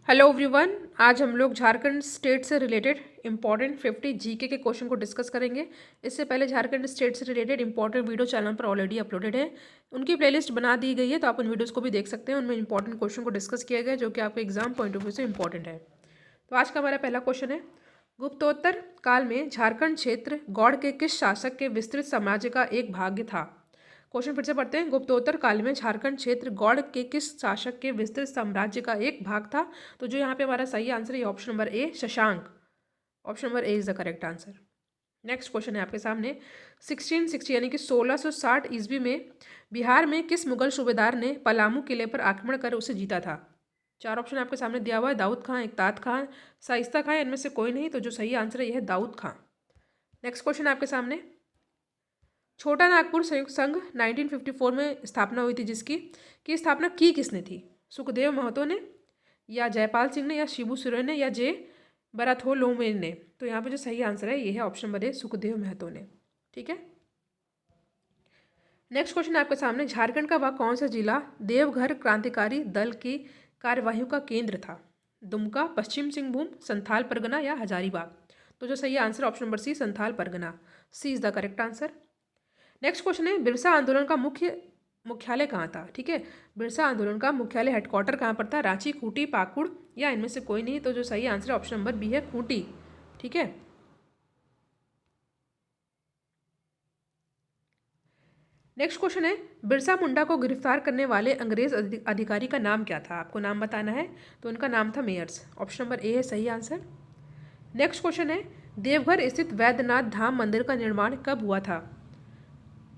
Hello everyone. आज हम लोग झारखंड स्टेट से रिलेटेड इंपॉर्टेंट 50 जीके के क्वेश्चन को डिस्कस करेंगे। इससे पहले झारखंड स्टेट से रिलेटेड इंपॉर्टेंट वीडियो चैनल पर ऑलरेडी अपलोडेड है। उनकी प्लेलिस्ट बना दी गई है, तो आप उन वीडियोस को भी देख सकते हैं। उनमें इंपॉर्टेंट क्वेश्चन को डिस्कस किया गया है, जो कि आपके एग्जाम पॉइंट ऑफ व्यू से इंपॉर्टेंट है। तो आज का हमारा पहला क्वेश्चन है, गुप्तोत्तर काल में झारखंड क्षेत्र गौड़ के किस शासक के विस्तृत साम्राज्य का एक भाग था। क्वेश्चन फिर से पढ़ते हैं। गुप्तोत्तर काल में झारखंड क्षेत्र गौड़ के किस शासक के विस्तृत साम्राज्य का एक भाग था। तो जो यहाँ पे हमारा सही आंसर है option number A, Shashank. Option number A is the correct answer. Next question है आपके सामने, 1660 यानी कि 1660 ईस्वी में बिहार में किस मुगल सूबेदार ने पलामू किले पर आक्रमण कर उसे जीता था। चार ऑप्शन आपके सामने दिया हुआ है, दाऊद खां, इकतात खां, शाइस्ता खां, इनमें से कोई नहीं। तो जो सही आंसर है यह है दाऊद खां। नेक्स्ट क्वेश्चन आपके सामने, छोटा नागपुर संयुक्त संघ 1954 में स्थापना हुई थी, जिसकी की स्थापना की किसने थी। सुखदेव महतो ने, या जयपाल सिंह ने, या शिबू सोरेन ने, या जे बराथोलोमेन ने। तो यहाँ पे जो सही आंसर है ये है option number A, Sukhdev Mahto ने। ठीक है। नेक्स्ट क्वेश्चन आपके सामने, झारखंड का वह कौन सा जिला देवघर क्रांतिकारी दल की कार्यवाही का केंद्र था। दुमका, पश्चिम सिंहभूम, संथाल परगना, या हजारीबाग। तो जो सही answer option number C, Santhal Pargana. C is the correct answer. Next question है, बिरसा आंदोलन का मुख्यालय कहाँ था। ठीक है, बिरसा आंदोलन का मुख्यालय हेडक्वार्टर कहाँ पर था, रांची, खूंटी, पाकुड़, या इनमें से कोई नहीं। तो जो सही आंसर ऑप्शन नंबर बी है, खूंटी। ठीक है। नेक्स्ट क्वेश्चन है, बिरसा मुंडा को गिरफ्तार करने वाले अंग्रेज अधिकारी का नाम क्या था। आपको नाम बताना है। तो उनका नाम था मेयर्स। ऑप्शन नंबर ए है सही आंसर। नेक्स्ट क्वेश्चन है, देवघर स्थित वैद्यनाथ धाम मंदिर का निर्माण कब हुआ था।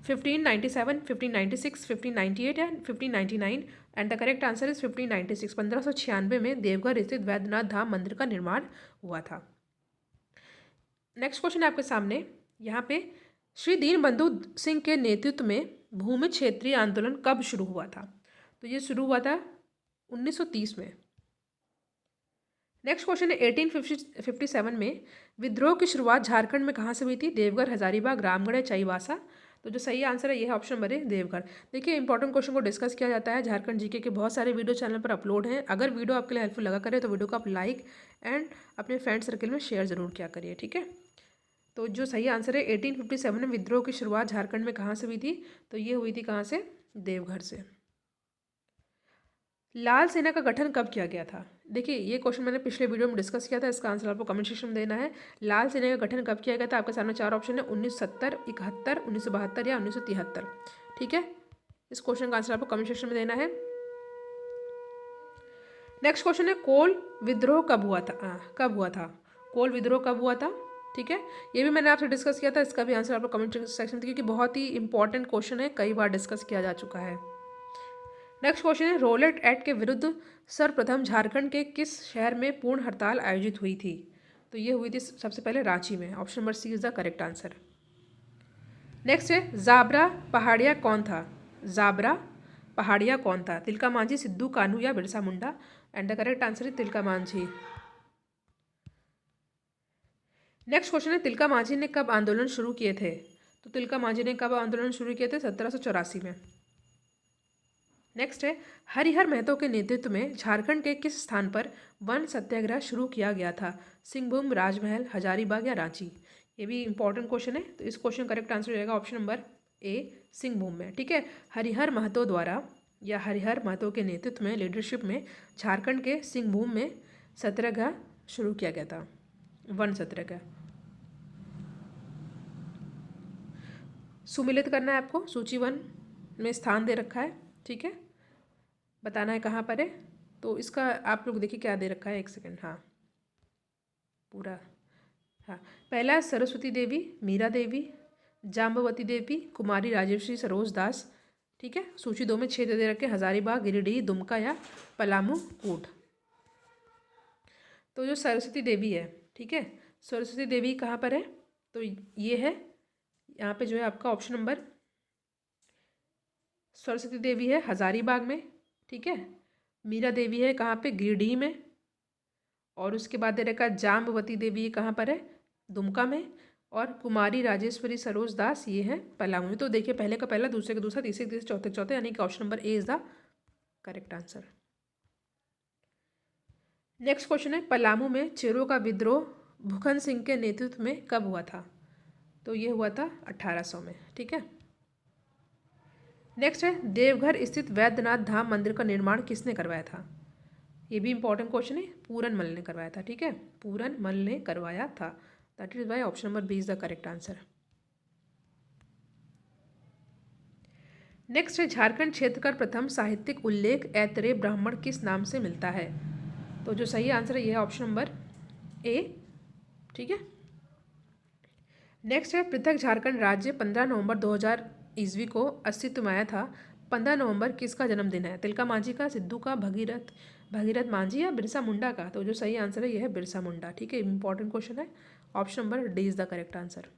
1597, 1596, 1598 या 1599। And the correct answer is 1596। 1596 में देवघर स्थित वैद्यनाथ धाम मंदिर का निर्माण हुआ था। नेक्स्ट क्वेश्चन है आपके सामने, यहाँ पे श्री दीनबंधु सिंह के नेतृत्व में भूमि क्षेत्रीय आंदोलन कब शुरू हुआ था। तो ये शुरू हुआ था 1930 में। नेक्स्ट क्वेश्चन है, 1857 में विद्रोह की शुरुआत झारखंड में कहाँ से हुई थी। देवघर, हजारीबाग, रामगढ़ या चाईबासा। तो जो सही आंसर है ये है ऑप्शन नंबर ए, देवघर। देखिए, इंपॉर्टेंट क्वेश्चन को डिस्कस किया जाता है। झारखंड जीके के बहुत सारे वीडियो चैनल पर अपलोड हैं। अगर वीडियो आपके लिए हेल्पफुल लगा करे तो वीडियो को आप लाइक एंड अपने फ्रेंड सर्कल में शेयर जरूर किया करिए। ठीक है। तो जो सही आंसर है 1857 में विद्रोह की शुरुआत झारखंड में कहाँ से हुई थी। तो ये हुई थी कहाँ से, देवघर से। लाल सेना का गठन कब किया गया था। देखिए, ये क्वेश्चन मैंने पिछले वीडियो में डिस्कस किया था। इसका आंसर आपको कमेंट सेक्शन में देना है। लाल सेना का गठन कब किया गया था। आपके सामने चार ऑप्शन है, 1970, 71, 1972 या 1973। ठीक है। इस क्वेश्चन का आंसर आपको कमेंट सेक्शन में देना है। नेक्स्ट क्वेश्चन है, कोल विद्रोह कब हुआ था। कोल विद्रोह कब हुआ था। ठीक है, ये भी मैंने आपसे डिस्कस किया था। इसका भी आंसर आपको कमेंट सेक्शन में, क्योंकि बहुत ही इंपॉर्टेंट क्वेश्चन है, कई बार डिस्कस किया जा चुका है। नेक्स्ट क्वेश्चन है, रोलेट एक्ट के विरुद्ध सर्वप्रथम झारखंड के किस शहर में पूर्ण हड़ताल आयोजित हुई थी। तो ये हुई थी सबसे पहले रांची में। Option number C is the correct answer. Next है, जाबरा पहाड़िया कौन था। जाबरा पहाड़िया कौन था। तिलका मांझी, सिद्धू कान्हू, या Birsa Munda. And the correct answer is Tilka Manjhi. Next question है, तिलका मांझी ने कब आंदोलन शुरू किए थे। तो तिलका मांझी ने कब आंदोलन शुरू किए थे, 1784 में। नेक्स्ट है, हरिहर महतो के नेतृत्व में झारखंड के किस स्थान पर वन सत्याग्रह शुरू किया गया था। सिंहभूम, राजमहल, हजारीबाग, या रांची। ये भी इंपॉर्टेंट क्वेश्चन है। तो इस क्वेश्चन करेक्ट आंसर हो जाएगा ऑप्शन नंबर ए, सिंहभूम में। ठीक है, हरिहर महतो द्वारा या हरिहर महतो के नेतृत्व में, लीडरशिप में झारखंड के सिंहभूम में सत्याग्रह शुरू किया गया था, वन सत्याग्रह। सुमिलित करना है आपको, सूची 1 में स्थान दे रखा है। ठीक है, बताना है कहाँ पर है। तो इसका आप लोग देखिए क्या दे रखा है, एक सेकंड। हाँ, पूरा। हाँ, पहला सरस्वती देवी, मीरा देवी, जाम्बवती देवी, कुमारी राजेश्वरी, सरोज दास। ठीक है, सूची 2 में 6 दे रखे, हजारीबाग, गिरिडीह, दुमका, या पलामू, कूट। तो जो सरस्वती देवी है, ठीक है, सरस्वती देवी कहाँ पर है। तो ये है यहाँ पे जो है आपका ऑप्शन नंबर, सरस्वती देवी है हजारीबाग में। ठीक है, मीरा देवी है कहाँ पे, गिरिडीह में। और उसके बाद दे रखा जाम्बवती देवी कहाँ पर है, दुमका में। और कुमारी राजेश्वरी सरोज दास ये है पलामू में। तो देखिए, पहले का पहला, दूसरे का दूसरा, तीसरे का तीसरा, चौथे का चौथे, यानी कि option number A is the correct answer. Next question है, पलामू में चेरो का विद्रोह भूखन सिंह के नेतृत्व में कब हुआ था? तो ये हुआ था 1800 में। ठीक है। नेक्स्ट है, देवघर स्थित वैद्यनाथ धाम मंदिर का निर्माण किसने करवाया था? ये भी इंपॉर्टेंट क्वेश्चन है, पूरन मल ने करवाया था। ठीक है, पूरन मल ने करवाया था। That is why option number B is the correct answer. Next है, झारखंड क्षेत्र का प्रथम साहित्यिक उल्लेख ऐतरेय ब्राह्मण किस नाम से मिलता है? तो जो सही आंसर है ये है ऑप्शन नंबर ए। ठीक है। नेक्स्ट है, पृथक झारखंड राज्य 15 नवंबर 2000 ईस्वी को अस्तित्व में आया था। 15 नवंबर किसका जन्मदिन है? तिलका मांझी का, सिद्धू का, भगीरथ भगीरथ मांझी या बिरसा मुंडा का? तो जो सही आंसर है यह है बिरसा मुंडा। ठीक है, इंपॉर्टेंट क्वेश्चन है। Option number D is the correct answer.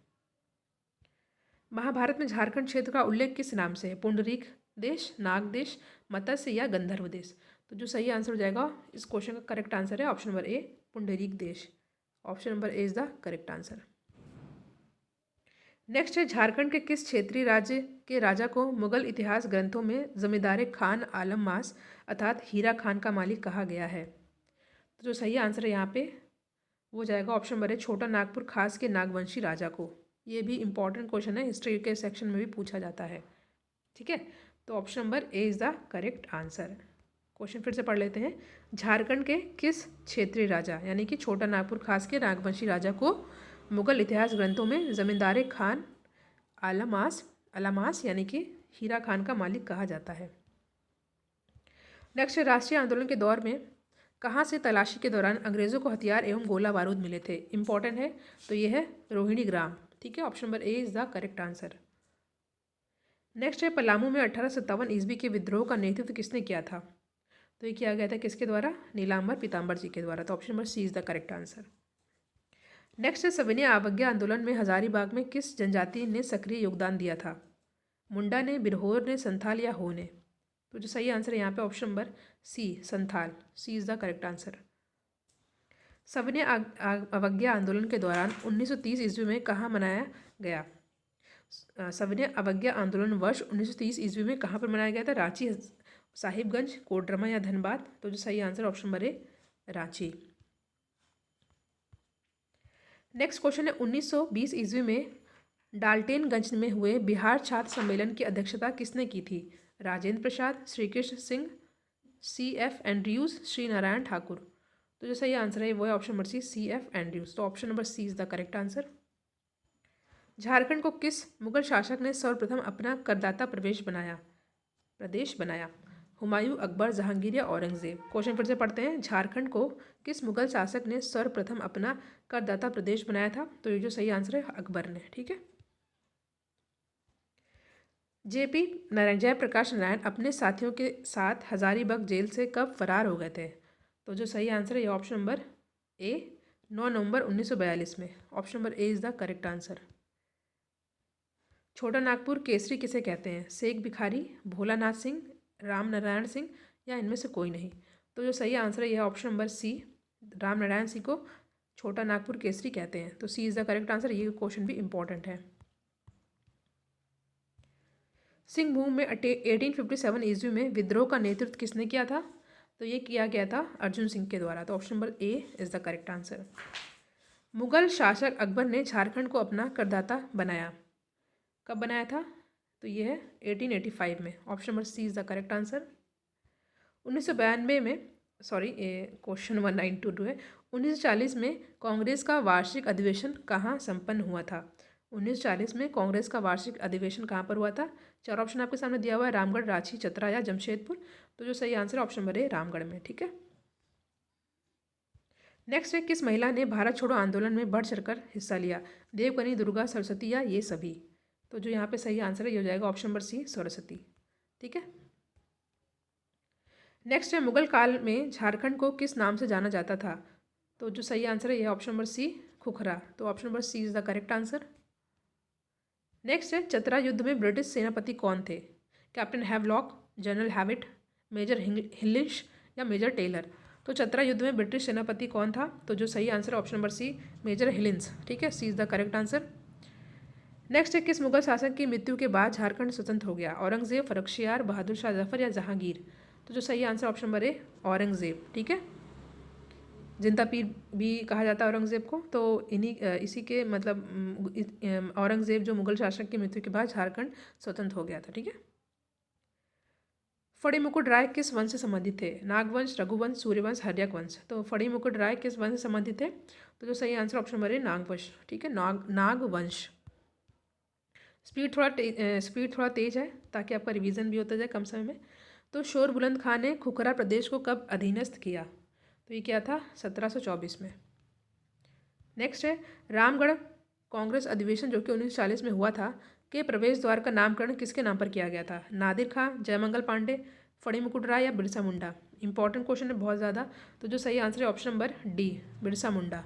Mahabharata में झारखंड क्षेत्र का उल्लेख किस नाम से है? पुंडरीक देश, नाग देश, मत्स्य या गंधर्व देश? तो जो सही आंसर हो जाएगा इस क्वेश्चन का करेक्ट आंसर है ऑप्शन नंबर ए, पुंडरीक देश। Option number A is the correct answer. Next है, झारखंड के किस क्षेत्रीय राज्य के राजा को मुगल इतिहास ग्रंथों में जमींदार खान आलम मास अर्थात हीरा खान का मालिक कहा गया है? तो जो सही आंसर है यहाँ पे वो जाएगा ऑप्शन नंबर है, छोटा नागपुर खास के नागवंशी राजा को। ये भी इंपॉर्टेंट क्वेश्चन है, हिस्ट्री के सेक्शन में भी पूछा जाता है। ठीक है, तो option number A is the correct answer. Question फिर से पढ़ लेते हैं। झारखंड के किस क्षेत्रीय राजा यानी कि छोटा नागपुर खास के नागवंशी राजा को मुगल इतिहास ग्रंथों में जमींदार खान अलामास यानी कि हीरा खान का मालिक कहा जाता है? नेक्स्ट, राष्ट्रीय आंदोलन के दौर में कहाँ से तलाशी के दौरान अंग्रेज़ों को हथियार एवं गोला बारूद मिले थे? इंपॉर्टेंट है, तो ये है रोहिणी ग्राम। ठीक है, option number A is the correct answer. Next है, पलामू में 1857 ईस्वी के विद्रोह का नेतृत्व किसने किया था? तो ये किया गया था किसके द्वारा? नीलांबर पीताम्बर जी के द्वारा। तो option number C is the correct answer. Next है, सविनय अवज्ञा आंदोलन में हजारीबाग में किस जनजाति ने सक्रिय योगदान दिया था? मुंडा ने, बिरहोर ने, संथाल या हो ने? तो जो सही आंसर है यहाँ पे option number C, Santhal. C is the correct answer. सविनय अवज्ञा आंदोलन के दौरान 1930 ईस्वी में कहाँ मनाया गया? सविनय अवज्ञा आंदोलन वर्ष 1930 ईस्वी में कहाँ पर मनाया गया था? रांची, साहिबगंज, कोडरमा या धनबाद? तो जो सही आंसर ऑप्शन नंबर ए, रांची। नेक्स्ट क्वेश्चन है, 1920 ईस्वी में डाल्टेनगंज में हुए बिहार छात्र सम्मेलन की अध्यक्षता किसने की थी? राजेंद्र प्रसाद, श्री कृष्ण सिंह, C.F. एंड्रयूज, श्री नारायण ठाकुर? तो जो सही आंसर है वो है option number C, C.F. Andrews. तो option number C is the correct answer. Jharkhand को किस मुगल शासक ने सर्वप्रथम अपना करदाता प्रदेश बनाया? हुमायूं, अकबर, जहांगीर या औरंगजेब? क्वेश्चन फिर से पढ़ते हैं। झारखंड को किस मुगल शासक ने सर्वप्रथम अपना करदाता प्रदेश बनाया था? तो ये जो सही आंसर है अकबर ने। ठीक है। जयप्रकाश नारायण अपने साथियों के साथ हजारीबाग जेल से कब फरार हो गए थे? तो जो सही आंसर है ये ऑप्शन नंबर ए, 9 नवंबर 1942 में। Option number A is the correct answer. छोटा नागपुर केसरी किसे कहते हैं? शेख भिखारी, भोलानाथ सिंह, राम नारायण सिंह या इनमें से कोई नहीं? तो जो सही आंसर है यह option number C, Ram Narayan Singh को छोटा नागपुर केसरी कहते हैं। तो C is the correct answer. ये क्वेश्चन भी इंपॉर्टेंट है। सिंहभूम में 1857 ईस्वी में विद्रोह का नेतृत्व किसने किया था? तो ये किया गया था अर्जुन सिंह के द्वारा। तो option number A is the correct answer. Mughal शासक अकबर ने झारखंड को अपना करदाता बनाया, कब बनाया था? तो ये है 1885 में। Option number C is the correct answer. 1992 में, सॉरी क्वेश्चन 1922 है। 1940 में कांग्रेस का वार्षिक अधिवेशन कहाँ संपन्न हुआ था? 1940 में कांग्रेस का वार्षिक अधिवेशन कहाँ पर हुआ था? 4 ऑप्शन आपके सामने दिया हुआ है, रामगढ़, रांची, चतरा या जमशेदपुर? तो जो सही आंसर ऑप्शन नंबर ए, रामगढ़ में। ठीक है। नेक्स्ट है, किस महिला ने भारत छोड़ो आंदोलन में बढ़ चढ़कर हिस्सा लिया? देवकनी, दुर्गा, सरस्वती या ये सभी? तो जो यहाँ पे सही आंसर है ये हो जाएगा ऑप्शन नंबर सी, सरस्वती। ठीक है। नेक्स्ट है, मुगल काल में झारखंड को किस नाम से जाना जाता था? तो जो सही आंसर है यह ऑप्शन नंबर सी, खुखरा। तो option number C is the correct answer. Next है, चतरा युद्ध में ब्रिटिश सेनापति कौन थे? Captain Havelock, general Hewitt, major हिलिश या मेजर टेलर? तो चतरा युद्ध में ब्रिटिश सेनापति कौन था? तो जो सही आंसर है ऑप्शन नंबर सी, मेजर हिलिंस। ठीक है, C is the correct answer. Next है, किस मुगल शासक की मृत्यु के बाद झारखंड स्वतंत्र हो गया? औरंगजेब, फर्रुखशियार, बहादुर शाह जफर या जहांगीर? तो जो सही आंसर ऑप्शन नंबर ए, औरंगजेब। ठीक है। जिंदा पीर भी कहा जाता है औरंगज़ेब को। तो इसी के मतलब औरंगज़ेब जो मुगल शासक की मृत्यु के बाद झारखंड स्वतंत्र हो गया था। ठीक है। फड़ी मुकुट राय किस वंश से संबंधित थे? नागवंश, रघुवंश, सूर्यवंश, हर्यक वंश। तो फड़ी मुकुट राय किस वंश से संबंधित थे? तो जो सही आंसर ऑप्शन नंबर है नागवंश। ठीक है, नागवंश। स्पीड थोड़ा तेज है ताकि आपका रिवीजन भी होता जाए कम समय में। तो शोर बुलंद खां ने खुखरा प्रदेश को कब अधीनस्थ किया? तो ये क्या था? 1724 में। नेक्स्ट है रामगढ़ कांग्रेस अधिवेशन जो कि 1940 में हुआ था के प्रवेश द्वार का नामकरण किसके नाम पर किया गया था? नादिर खां, जयमंगल पांडे, फड़ी मुकुट राय या बिरसा मुंडा? इंपॉर्टेंट क्वेश्चन है बहुत ज़्यादा। तो जो सही आंसर है option number D, Birsa Munda.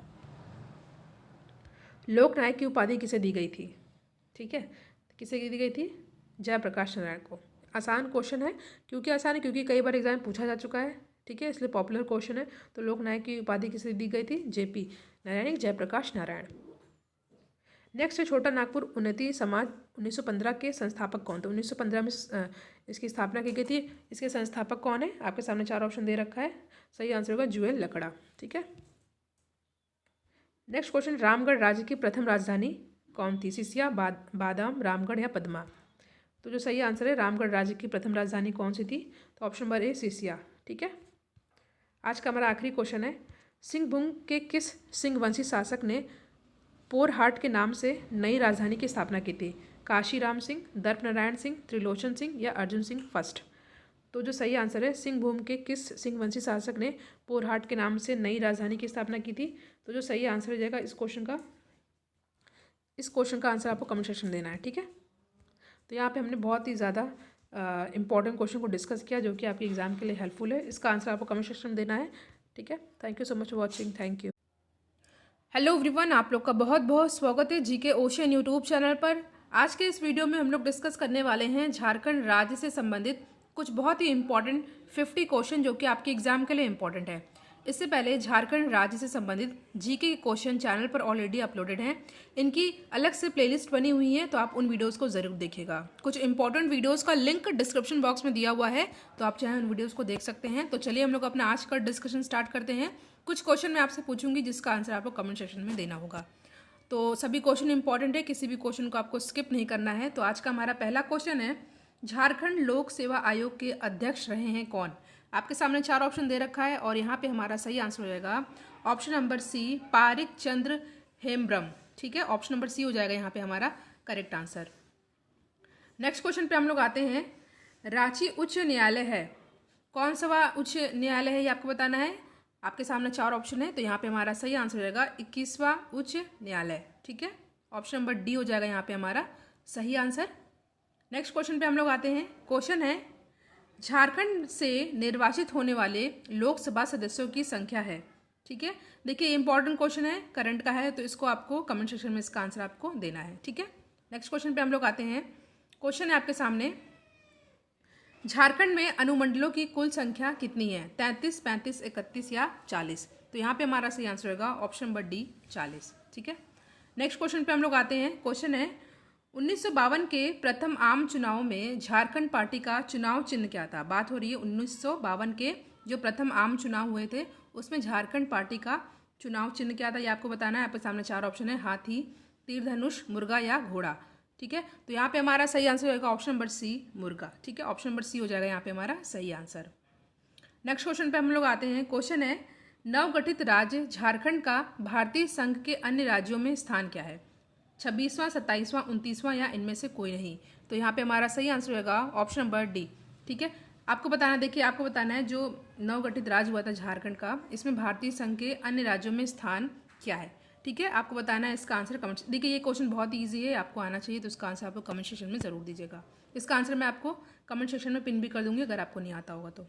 लोकनायक की उपाधि किसे दी गई थी? ठीक है, किसे दी गई थी? जयप्रकाश नारायण को। आसान क्वेश्चन है। आसान है क्योंकि कई बार एग्जाम में पूछा जा चुका है। ठीक है, इसलिए पॉपुलर क्वेश्चन है। तो लोकनायक की उपाधि किसे दी गई थी? जेपी नारायण, जयप्रकाश नारायण। नेक्स्ट है छोटा नागपुर उन्नति समाज 1915 के संस्थापक कौन? तो 1915 में इसकी स्थापना की गई थी। इसके संस्थापक कौन है? आपके सामने 4 ऑप्शन दे रखा है। सही आंसर होगा जुएल लकड़ा। ठीक है। नेक्स्ट क्वेश्चन रामगढ़ राज्य की प्रथम राजधानी कौन थी? सिसिया, बादाम, रामगढ़ या पदमा? तो जो सही आंसर है रामगढ़ राज्य की प्रथम राजधानी कौन सी थी? तो ऑप्शन नंबर ए सिसिया। ठीक है। आज का हमारा आखिरी क्वेश्चन है सिंहभूम के किस सिंहवंशी शासक ने पोरहाट के नाम से नई राजधानी की स्थापना की थी? काशीराम सिंह, दर्प नारायण सिंह, त्रिलोचन सिंह या अर्जुन सिंह फर्स्ट? तो जो सही आंसर है सिंहभूम के किस सिंहवंशी शासक ने पोरहाट के नाम से नई राजधानी की स्थापना की थी? तो जो सही आंसर हो जाएगा इस क्वेश्चन का आंसर आपको कमेंट सेक्शन में देना है। ठीक है। तो यहाँ पे हमने बहुत ही ज़्यादा इंपॉर्टेंट क्वेश्चन को डिस्कस किया जो कि आपके एग्जाम के लिए हेल्पफुल है। इसका आंसर आपको कमेंट सेक्शन में देना है। ठीक है। Thank you so much for watching. Thank you. Hello everyone, आप लोग का बहुत बहुत स्वागत है जीके ओशन यूट्यूब चैनल पर। आज के इस वीडियो में हम लोग डिस्कस करने वाले हैं झारखंड राज्य से संबंधित कुछ बहुत ही इंपॉर्टेंट 50 क्वेश्चन जो कि आपके एग्जाम के लिए इंपॉर्टेंट है। इससे पहले झारखंड राज्य से संबंधित जीके के क्वेश्चन चैनल पर ऑलरेडी अपलोडेड हैं। इनकी अलग से प्लेलिस्ट बनी हुई है, तो आप उन वीडियोस को जरूर देखिएगा। कुछ इंपॉर्टेंट वीडियोस का लिंक डिस्क्रिप्शन बॉक्स में दिया हुआ है, तो आप चाहे उन वीडियोस को देख सकते हैं। तो चलिए हम लोग अपना आज का डिस्कशन स्टार्ट करते हैं। कुछ क्वेश्चन मैं आपसे पूछूंगी जिसका आंसर आपको कमेंट सेक्शन में देना होगा। तो सभी क्वेश्चन इंपॉर्टेंट है, किसी भी क्वेश्चन को आपको स्किप नहीं करना है। तो आज का हमारा पहला क्वेश्चन है झारखंड लोक सेवा आयोग के अध्यक्ष रहे हैं कौन? आपके सामने 4 ऑप्शन दे रखा है और यहाँ पे हमारा सही आंसर हो जाएगा ऑप्शन नंबर सी, पारिक चंद्र हेम्ब्रम। ठीक है, ऑप्शन नंबर सी हो जाएगा यहाँ पे हमारा करेक्ट आंसर। नेक्स्ट क्वेश्चन पे हम लोग आते हैं। रांची उच्च न्यायालय है, कौन सा उच्च न्यायालय है ये आपको बताना है। आपके सामने 4 ऑप्शन है, तो यहाँ पे हमारा सही आंसर हो जाएगा 21वां उच्च न्यायालय। ठीक है, ऑप्शन नंबर डी हो जाएगा यहाँ पे हमारा सही आंसर। नेक्स्ट क्वेश्चन पे हम लोग आते हैं। क्वेश्चन है झारखंड से निर्वाचित होने वाले लोकसभा सदस्यों की संख्या है। ठीक है, देखिए इंपॉर्टेंट क्वेश्चन है, करंट का है, तो इसको आपको कमेंट सेक्शन में इसका आंसर आपको देना है। ठीक है। नेक्स्ट क्वेश्चन पे हम लोग आते हैं। क्वेश्चन है आपके सामने झारखंड में अनुमंडलों की कुल संख्या कितनी है? 33, 35, 31 या 40? तो यहाँ पे हमारा सही आंसर होगा ऑप्शन नंबर डी 40। ठीक है। नेक्स्ट क्वेश्चन पे हम लोग आते हैं। क्वेश्चन है 1952 के प्रथम आम चुनाव में झारखंड पार्टी का चुनाव चिन्ह क्या था? बात हो रही है 1952 के जो प्रथम आम चुनाव हुए थे उसमें झारखंड पार्टी का चुनाव चिन्ह क्या था, ये आपको बताना है। आपके सामने 4 ऑप्शन है, हाथी, तीर धनुष, मुर्गा या घोड़ा। ठीक है, तो यहाँ पे हमारा सही आंसर होगा ऑप्शन नंबर सी, मुर्गा। ठीक है, ऑप्शन नंबर सी हो जाएगा यहाँ पे हमारा सही आंसर। नेक्स्ट क्वेश्चन पे हम लोग आते हैं। क्वेश्चन है नवगठित राज्य झारखंड का भारतीय संघ के अन्य राज्यों में स्थान क्या है? 26वां, 27वां, 29वां या इनमें से कोई नहीं? तो यहाँ पे हमारा सही आंसर होगा ऑप्शन नंबर डी। ठीक है, आपको बताना, देखिए आपको बताना है जो नवगठित राज्य हुआ था झारखंड का, इसमें भारतीय संघ के अन्य राज्यों में स्थान क्या है? ठीक है, आपको बताना है इसका आंसर कमेंट। देखिए ये क्वेश्चन बहुत ईजी है, आपको आना चाहिए, तो इसका आंसर आपको कमेंट सेक्शन में जरूर दीजिएगा। इसका आंसर मैं आपको कमेंट सेक्शन में पिन भी कर दूंगी अगर आपको नहीं आता होगा तो।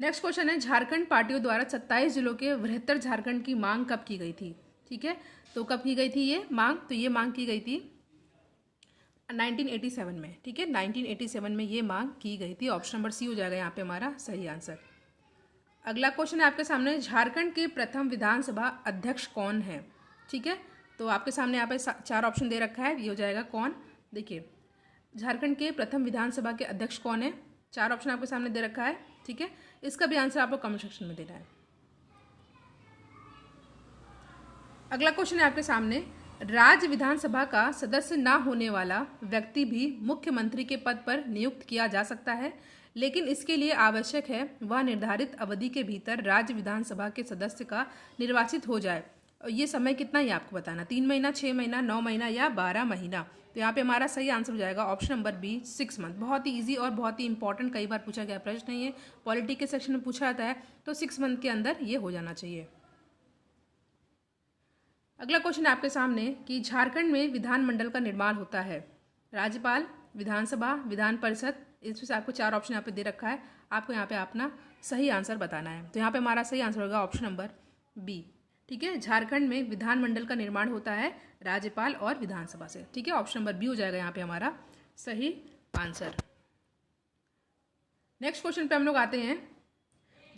नेक्स्ट क्वेश्चन है झारखंड पार्टियों द्वारा 27 जिलों के वृहत्तर झारखंड की मांग कब की गई थी? ठीक है, तो कब की गई थी ये मांग? तो ये मांग की गई थी 1987 में। ठीक है, 1987 में ये मांग की गई थी। ऑप्शन नंबर सी हो जाएगा यहाँ पे हमारा सही आंसर। अगला क्वेश्चन है आपके सामने झारखंड के प्रथम विधानसभा अध्यक्ष कौन है? ठीक है, तो आपके सामने यहाँ पे 4 ऑप्शन दे रखा है, ये हो जाएगा कौन? देखिए झारखंड के प्रथम विधानसभा के अध्यक्ष कौन है? 4 ऑप्शन आपके सामने दे रखा है। ठीक है, इसका भी आंसर आपको कमेंट सेक्शन में देना है। अगला क्वेश्चन है आपके सामने, राज्य विधानसभा का सदस्य ना होने वाला व्यक्ति भी मुख्यमंत्री के पद पर नियुक्त किया जा सकता है, लेकिन इसके लिए आवश्यक है वह निर्धारित अवधि के भीतर राज्य विधानसभा के सदस्य का निर्वाचित हो जाए। ये समय कितना ये आपको बताना, 3 महीना, 6 महीना, 9 महीना या 12 महीना। तो यहाँ पे हमारा सही आंसर हो जाएगा ऑप्शन नंबर बी, 6 मंथ। बहुत ही ईजी और बहुत ही इंपॉर्टेंट, कई बार पूछा गया प्रश्न है ये, पॉलिटी के सेक्शन में पूछा जाता है, तो 6 मंथ के अंदर ये हो जाना चाहिए। अगला क्वेश्चन आपके सामने कि झारखंड में विधानमंडल का निर्माण होता है, राज्यपाल, विधानसभा, विधान परिषद। इसमें से आपको 4 ऑप्शन यहाँ पे दे रखा है, आपको यहाँ पे अपना सही आंसर बताना है। तो यहाँ पे हमारा सही आंसर होगा ऑप्शन नंबर बी। ठीक है, झारखंड में विधानमंडल का निर्माण होता है राज्यपाल और विधानसभा से। ठीक है, ऑप्शन नंबर बी हो जाएगा यहाँ पे हमारा सही आंसर। नेक्स्ट क्वेश्चन पे हम लोग आते हैं,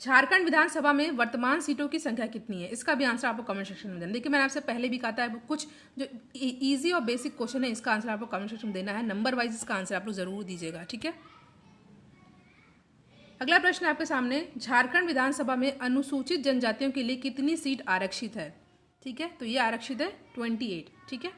झारखंड विधानसभा में वर्तमान सीटों की संख्या कितनी है? इसका भी आंसर आपको कमेंट सेक्शन में देना। देखिए मैंने आपसे पहले भी कहा था, कुछ जो इजी और बेसिक क्वेश्चन है इसका आंसर आपको कमेंट सेक्शन में देना है, नंबर वाइज इसका आंसर आप लोग जरूर दीजिएगा। ठीक है, अगला प्रश्न आपके सामने, झारखंड विधानसभा में अनुसूचित जनजातियों के लिए कितनी सीट आरक्षित है? ठीक है, तो ये आरक्षित है 28। ठीक है,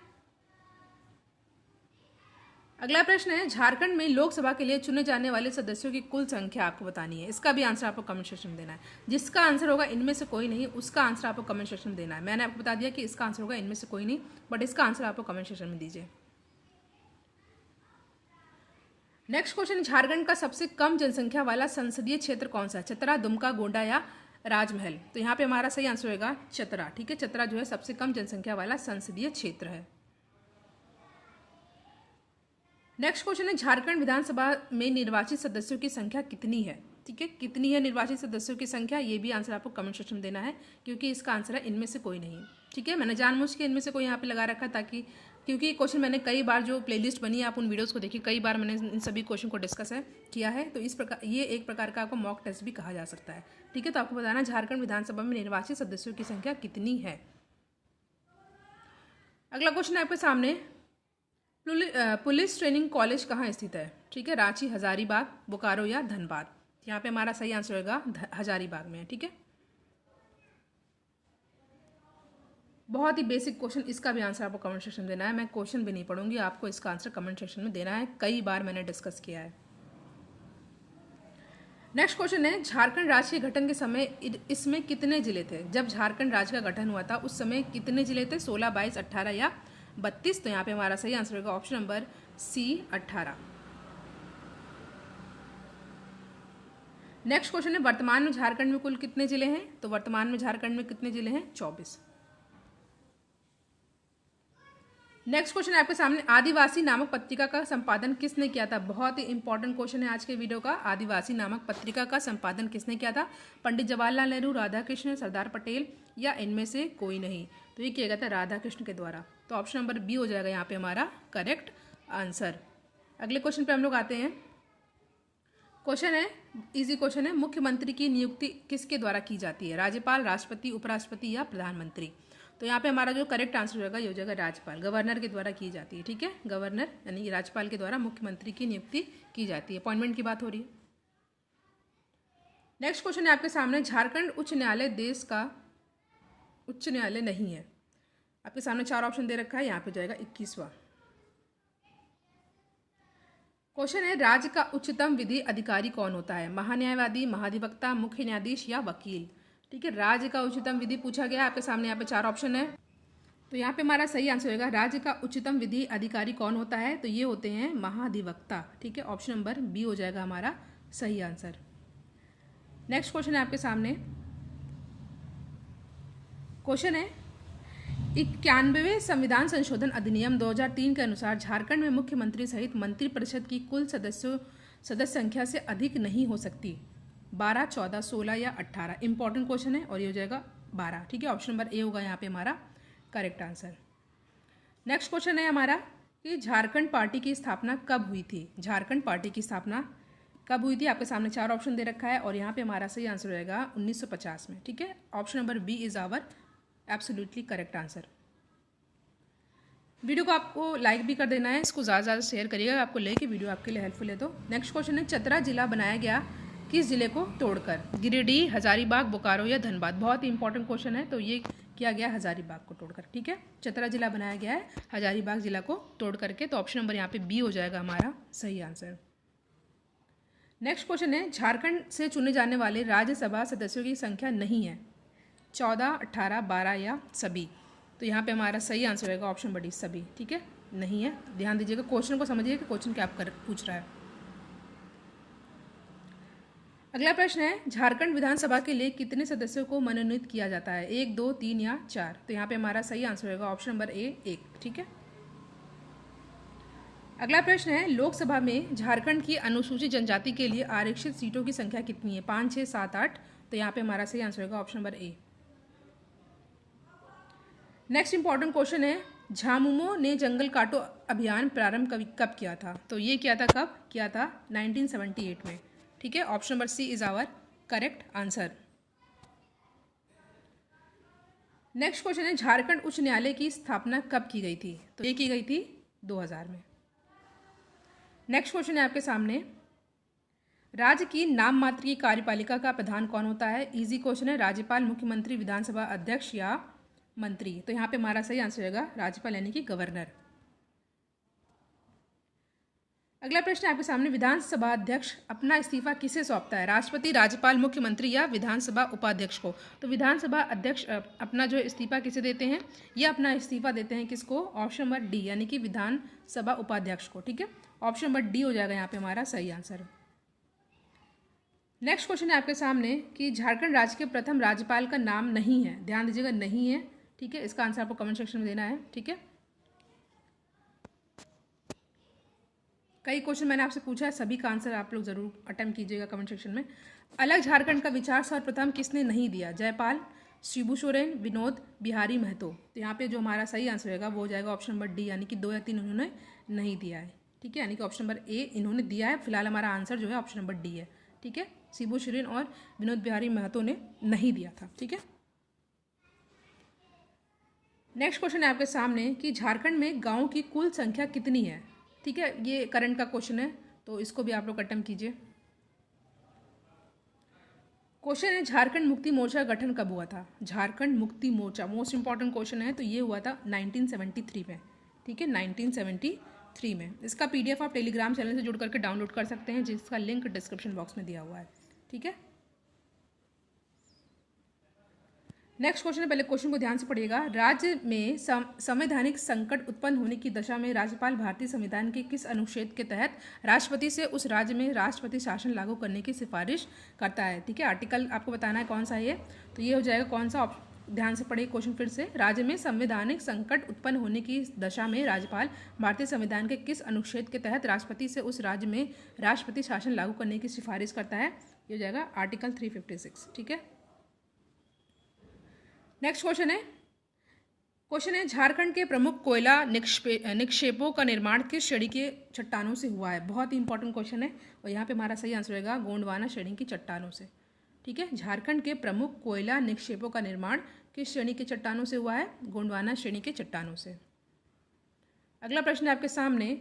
अगला प्रश्न है, झारखंड में लोकसभा के लिए चुने जाने वाले सदस्यों की कुल संख्या आपको बतानी है। इसका भी आंसर आपको कमेंट सेक्शन में देना है। जिसका आंसर होगा इनमें से कोई नहीं, उसका आंसर आपको कमेंट सेक्शन में देना है। मैंने आपको बता दिया कि इसका आंसर होगा इनमें से कोई नहीं, बट इसका आंसर आपको कमेंट सेक्शन में दीजिए। नेक्स्ट क्वेश्चन, झारखंड का सबसे कम जनसंख्या वाला संसदीय क्षेत्र कौन सा है? चतरा, दुमका, गोंडा या राजमहल? तो यहाँ पे हमारा सही आंसर होगा चतरा। ठीक है, चतरा जो है सबसे कम जनसंख्या वाला संसदीय क्षेत्र है। नेक्स्ट क्वेश्चन है, झारखंड विधानसभा में निर्वाचित सदस्यों की संख्या कितनी है? ठीक है, कितनी है निर्वाचित सदस्यों की संख्या, ये भी आंसर आपको कमेंट सेक्शन में देना है, क्योंकि इसका आंसर है इनमें से कोई नहीं। ठीक है, मैंने जानबूझ के इनमें से कोई यहाँ पे लगा रखा ताकि, क्योंकि क्वेश्चन मैंने कई बार जो प्लेलिस्ट बनी है आप उन वीडियोस को देखिए, कई बार मैंने इन सभी क्वेश्चन को डिस्कस किया है, तो इस प्रकार ये एक प्रकार का आपको मॉक टेस्ट भी कहा जा सकता है। ठीक है, तो आपको बताना झारखंड विधानसभा में निर्वाचित सदस्यों की संख्या कितनी है। अगला क्वेश्चन है आपके सामने, पुलिस ट्रेनिंग कॉलेज कहाँ स्थित है? ठीक है, रांची, हजारीबाग, बोकारो या धनबाद? यहाँ पे हमारा सही आंसर होगा हजारीबाग में है। ठीक है, बहुत ही बेसिक क्वेश्चन, इसका भी आंसर आपको कमेंट सेक्शन में देना है। मैं क्वेश्चन भी नहीं पढ़ूंगी, आपको इसका आंसर कमेंट सेक्शन में देना है, कई बार मैंने डिस्कस किया है। नेक्स्ट क्वेश्चन है, झारखंड राज्य के गठन के समय इसमें कितने जिले थे? जब झारखंड राज्य का गठन हुआ था उस समय कितने जिले थे? 16, 22, 18 या 32? तो यहाँ पे हमारा सही आंसर होगा option number C, 18। Next question है, वर्तमान में झारखंड में कुल कितने जिले हैं? तो वर्तमान में झारखंड में कितने जिले हैं? 24। नेक्स्ट क्वेश्चन है आपके सामने, आदिवासी नामक पत्रिका का संपादन किसने किया था? बहुत ही इंपॉर्टेंट क्वेश्चन है आज के वीडियो का। आदिवासी नामक पत्रिका का संपादन किसने किया था? पंडित जवाहरलाल नेहरू, राधा कृष्ण, सरदार पटेल या इनमें से कोई नहीं? तो ये किया गया था राधा कृष्ण के द्वारा। तो ऑप्शन नंबर बी हो जाएगा यहाँ पे हमारा करेक्ट आंसर। अगले क्वेश्चन पे हम लोग आते हैं। क्वेश्चन है, इजी क्वेश्चन है, मुख्यमंत्री की नियुक्ति किसके द्वारा की जाती है? राज्यपाल, राष्ट्रपति, उपराष्ट्रपति या प्रधानमंत्री? तो यहाँ पे हमारा जो करेक्ट आंसर होगा ये हो जाएगा राज्यपाल, गवर्नर के द्वारा की जाती है। ठीक है, गवर्नर यानी राज्यपाल के द्वारा मुख्यमंत्री की नियुक्ति की जाती है, अपॉइंटमेंट की बात हो रही है। नेक्स्ट क्वेश्चन है आपके सामने, झारखंड उच्च न्यायालय देश का उच्च न्यायालय नहीं है। आपके सामने 4 ऑप्शन दे रखा है, यहाँ पे जाएगा 21वां। क्वेश्चन है, राज्य का उच्चतम विधि अधिकारी कौन होता है? महान्यायवादी, महाधिवक्ता, मुख्य न्यायाधीश या वकील? ठीक है, राज्य का उच्चतम विधि पूछा गया है, आपके सामने यहाँ पे 4 ऑप्शन है, तो यहाँ पे हमारा सही आंसर होगा राज्य का उच्चतम विधि अधिकारी कौन होता है? तो ये होते हैं महाधिवक्ता। ठीक है, ऑप्शन नंबर बी हो जाएगा हमारा सही आंसर। नेक्स्ट क्वेश्चन है आपके सामने, क्वेश्चन है, 91वें संविधान संशोधन अधिनियम 2003 के अनुसार झारखंड में मुख्यमंत्री सहित मंत्रिपरिषद की कुल सदस्य संख्या से अधिक नहीं हो सकती। 12, 14, 16 या 18? इंपॉर्टेंट क्वेश्चन है और ये हो जाएगा 12। ठीक है, ऑप्शन नंबर ए होगा यहाँ पे हमारा करेक्ट आंसर। नेक्स्ट क्वेश्चन है हमारा कि झारखंड पार्टी की स्थापना कब हुई थी? झारखंड पार्टी की स्थापना कब हुई थी? आपके सामने 4 ऑप्शन दे रखा है और यहाँ पे हमारा सही आंसर रहेगा 1950 में। ठीक है, option number B is our absolutely correct answer. Video को आपको लाइक भी कर देना है, इसको ज़्यादा से ज़्यादा शेयर करिएगा, आपको लेके वीडियो आपके लिए हेल्पफुल है। तो नेक्स्ट क्वेश्चन है, चतरा जिला बनाया गया किस जिले को तोड़कर? गिरिडीह, हजारीबाग, बोकारो या धनबाद? बहुत ही इंपॉर्टेंट क्वेश्चन है, तो ये किया गया हजारीबाग को तोड़कर। ठीक है, चतरा जिला बनाया गया है हजारीबाग जिला को तोड़ करके। तो ऑप्शन नंबर यहाँ पे बी हो जाएगा हमारा सही आंसर। नेक्स्ट क्वेश्चन है, झारखंड से चुने जाने वाले राज्यसभा सदस्यों की संख्या नहीं है, 14, 18, 12 या सभी। तो यहाँ पे हमारा सही आंसर होगा ऑप्शन नंबर डी सभी। ठीक है, नहीं है। ध्यान दीजिएगा, क्वेश्चन को समझिए कि क्वेश्चन क्या पूछ रहा है। अगला प्रश्न है, झारखंड विधानसभा के लिए कितने सदस्यों को मनोनीत किया जाता है, 1, 2, 3 या 4। तो यहाँ पे हमारा सही आंसर होगा ऑप्शन नंबर ए 1। ठीक है, अगला प्रश्न है, लोकसभा में झारखंड की अनुसूचित जनजाति के लिए आरक्षित सीटों की संख्या कितनी है, 5, 6, 7, 8। तो यहाँ पे हमारा सही आंसर होगा ऑप्शन नंबर ए। नेक्स्ट इंपॉर्टेंट क्वेश्चन है, झामुमो ने जंगल काटो अभियान प्रारंभ कब किया था। तो ये किया था, कब किया था, 1978 में। ठीक है, option number C is our correct answer. Next question है, झारखंड उच्च न्यायालय की स्थापना कब की गई थी। तो ये की गई थी 2000 में। नेक्स्ट क्वेश्चन है आपके सामने, राज्य की नाम मात्र की कार्यपालिका का प्रधान कौन होता है। इजी क्वेश्चन है, राज्यपाल, मुख्यमंत्री, विधानसभा अध्यक्ष या मंत्री। तो यहाँ पे हमारा सही आंसर होगा राज्यपाल यानी कि गवर्नर। अगला प्रश्न आपके सामने, विधानसभा अध्यक्ष अपना इस्तीफा किसे सौंपता है, राष्ट्रपति, राज्यपाल, मुख्यमंत्री या विधानसभा उपाध्यक्ष को। तो विधानसभा अध्यक्ष अपना जो इस्तीफा किसे देते हैं, ये अपना इस्तीफा देते हैं किसको, ऑप्शन नंबर डी यानी कि विधानसभा उपाध्यक्ष को। ठीक है, ऑप्शन नंबर डी हो जाएगा यहाँ पे हमारा सही आंसर। नेक्स्ट क्वेश्चन है आपके सामने कि झारखंड राज्य के प्रथम राज्यपाल का नाम नहीं है। ध्यान दीजिएगा, नहीं है। ठीक है, इसका आंसर आपको कमेंट सेक्शन में देना है। ठीक है, कई क्वेश्चन मैंने आपसे पूछा है, सभी का आंसर आप लोग जरूर अटेम्प्ट कीजिएगा कमेंट सेक्शन में। अलग झारखंड का विचार सर्वप्रथम किसने नहीं दिया, जयपाल, शिबू सोरेन, विनोद बिहारी महतो। तो यहाँ पे जो हमारा सही आंसर होगा वो हो जाएगा ऑप्शन नंबर डी यानी कि 2 या 3 उन्होंने नहीं दिया है। ठीक है, यानी कि ऑप्शन नंबर ए इन्होंने दिया है। फिलहाल हमारा आंसर जो है ऑप्शन नंबर डी है। ठीक है, शिबू सोरेन और विनोद बिहारी महतो ने नहीं दिया था। ठीक है, नेक्स्ट क्वेश्चन है आपके सामने कि झारखंड में गाँव की कुल संख्या कितनी है। ठीक है, ये करंट का क्वेश्चन है, तो इसको भी आप लोग अटेम्प्ट कीजिए। क्वेश्चन है, झारखंड मुक्ति मोर्चा का गठन कब हुआ था। Jharkhand Mukti Morcha most important question है, तो ये हुआ था 1973 में। ठीक है, 1973 में। इसका पीडीएफ आप टेलीग्राम चैनल से जुड़ करके डाउनलोड कर सकते हैं, जिसका लिंक डिस्क्रिप्शन बॉक्स में दिया हुआ है। ठीक है, नेक्स्ट क्वेश्चन है, पहले क्वेश्चन को ध्यान से पढ़िएगा। राज्य में संवैधानिक संकट उत्पन्न होने की दशा में राज्यपाल भारतीय संविधान के किस अनुच्छेद के तहत राष्ट्रपति से उस राज्य में राष्ट्रपति शासन लागू करने की सिफारिश करता है। ठीक है, आर्टिकल आपको बताना है कौन सा है, तो ये हो जाएगा कौन सा। ध्यान से पढ़िए क्वेश्चन फिर से, राज्य में संवैधानिक संकट उत्पन्न होने की दशा में राज्यपाल भारतीय संविधान के किस अनुच्छेद के तहत राष्ट्रपति से उस राज्य में राष्ट्रपति शासन लागू करने की सिफारिश करता है। ये हो जाएगा आर्टिकल 356। ठीक है, नेक्स्ट क्वेश्चन है, झारखंड के प्रमुख कोयला निक्षेपों का निर्माण किस श्रेणी के चट्टानों से हुआ है। बहुत ही इंपॉर्टेंट क्वेश्चन है, और यहाँ पे हमारा सही आंसर होगा गोंडवाना श्रेणी की चट्टानों से। ठीक है, झारखंड के प्रमुख कोयला निक्षेपों का निर्माण किस श्रेणी के चट्टानों से हुआ है, गोंडवाना श्रेणी के चट्टानों से। अगला प्रश्न है आपके सामने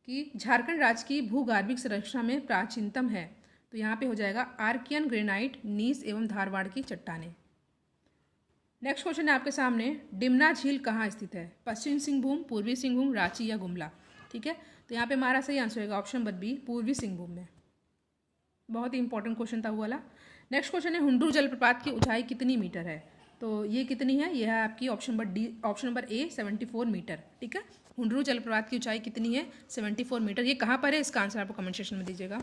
कि झारखंड राज्य की भूगर्भिक संरचना में प्राचीनतम है। तो यहाँ पे हो जाएगा आर्कियन, ग्रेनाइट, नीस एवं धारवाड़ की चट्टानें। नेक्स्ट क्वेश्चन है आपके सामने, डिमना झील कहाँ स्थित है, पश्चिम सिंहभूम, पूर्वी सिंहभूम, रांची या गुमला। ठीक है, तो यहाँ पे हमारा सही आंसर होगा ऑप्शन नंबर बी, पूर्वी सिंहभूम में। बहुत ही इंपॉर्टेंट क्वेश्चन था वो वाला। नेक्स्ट क्वेश्चन है, हुंडरू जलप्रपात की ऊंचाई कितनी मीटर है। तो ये कितनी है, यह है आपकी option number D, option number A 74 metre. ठीक है, हुंडरू जलप्रपात की ऊंचाई कितनी है, 74 मीटर। ये कहाँ पर है, इसका आंसर आपको कमेंट सेक्शन में दीजिएगा।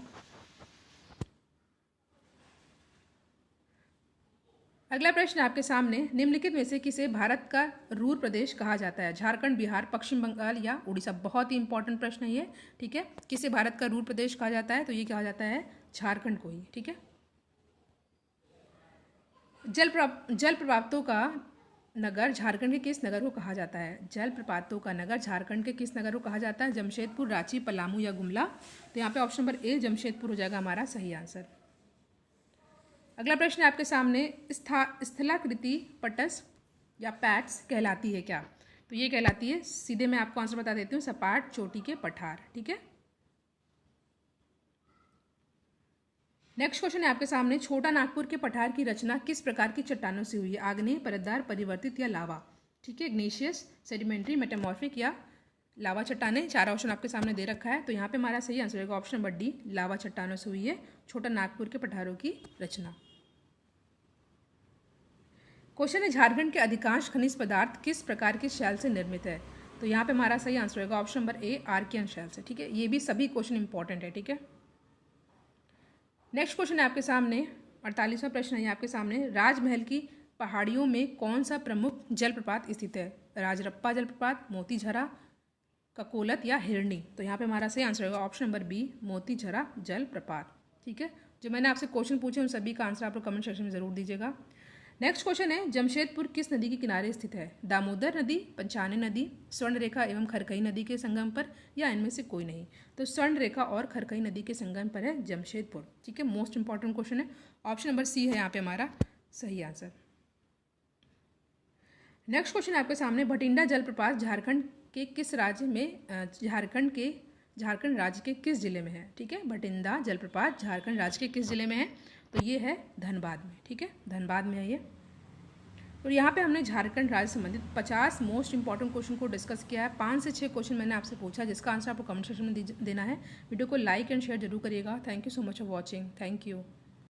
अगला प्रश्न आपके सामने, निम्नलिखित में से किसे भारत का रूर प्रदेश कहा जाता है, झारखंड, बिहार, पश्चिम बंगाल या उड़ीसा। बहुत ही इंपॉर्टेंट प्रश्न है ये। ठीक है, किसे भारत का रूर प्रदेश कहा जाता है, तो ये कहा जाता है झारखंड को ही। ठीक है, जल प्रपातों का नगर झारखंड के किस नगर को कहा जाता है। जल प्रपातों का नगर झारखंड के किस नगर को कहा जाता है, जमशेदपुर, रांची, पलामू या गुमला। तो यहाँ पे ऑप्शन नंबर ए जमशेदपुर हो जाएगा हमारा सही आंसर। अगला प्रश्न है आपके सामने, स्थलाकृति पटस या पैट्स कहलाती है क्या। तो ये कहलाती है, सीधे मैं आपको आंसर बता देती हूँ, सपाट चोटी के पठार। ठीक है, नेक्स्ट क्वेश्चन है आपके सामने, छोटा नागपुर के पठार की रचना किस प्रकार की चट्टानों से हुई है? आग्नेय, परतदार, परिवर्तित या लावा? ठीक है, इग्नेशियस, सेडिमेंट्री, मेटामॉर्फिक या लावा चट्टानें। 4 ऑप्शन आपके सामने दे रखा है, तो यहाँ पे हमारा सही आंसर होगा ऑप्शन नंबर डी, लावा चट्टानों से हुई है छोटा नागपुर के पठारों की रचना। क्वेश्चन है, झारखंड के अधिकांश खनिज पदार्थ किस प्रकार के शैल से निर्मित है? तो यहाँ पे हमारा सही आंसर होगा ऑप्शन नंबर ए, आर्कियन शैल से। ठीक है, ये भी सभी क्वेश्चन इंपॉर्टेंट है। ठीक है, नेक्स्ट क्वेश्चन है आपके सामने, 48वां प्रश्न है आपके सामने, राजमहल की पहाड़ियों में कौन सा प्रमुख जलप्रपात स्थित है? राजरप्पा जलप्रपात, मोतीझरा, ककोलत या हिरणी? तो यहाँ पे हमारा सही आंसर होगा ऑप्शन नंबर बी, मोतीझरा जलप्रपात। ठीक है, जो मैंने आपसे क्वेश्चन पूछे उन सभी का आंसर आप लोग कमेंट सेक्शन में जरूर दीजिएगा। नेक्स्ट क्वेश्चन है, जमशेदपुर किस नदी के किनारे स्थित है? दामोदर नदी, पंचाने नदी, स्वर्ण रेखा एवं खरकई नदी के संगम पर, या इनमें से कोई नहीं? तो स्वर्ण रेखा और खरकई नदी के संगम पर है जमशेदपुर। ठीक है, मोस्ट इंपॉर्टेंट क्वेश्चन है, ऑप्शन नंबर सी है यहाँ पे हमारा सही आंसर। नेक्स्ट क्वेश्चन आपके सामने, भटिंडा जलप्रपात झारखंड के किस राज्य में, झारखंड राज्य के किस जिले में है? ठीक है, भटिंडा जलप्रपात झारखंड राज्य के किस जिले में है? तो ये है धनबाद में। ठीक है, धनबाद में है ये। और यहाँ पे हमने झारखंड राज्य संबंधित 50 मोस्ट इंपॉर्टेंट क्वेश्चन को डिस्कस किया है। 5 से 6 क्वेश्चन मैंने आपसे पूछा, जिसका आंसर आपको कमेंट सेक्शन में देना है। वीडियो को लाइक एंड शेयर जरूर करिएगा। Thank you so much for watching. Thank you.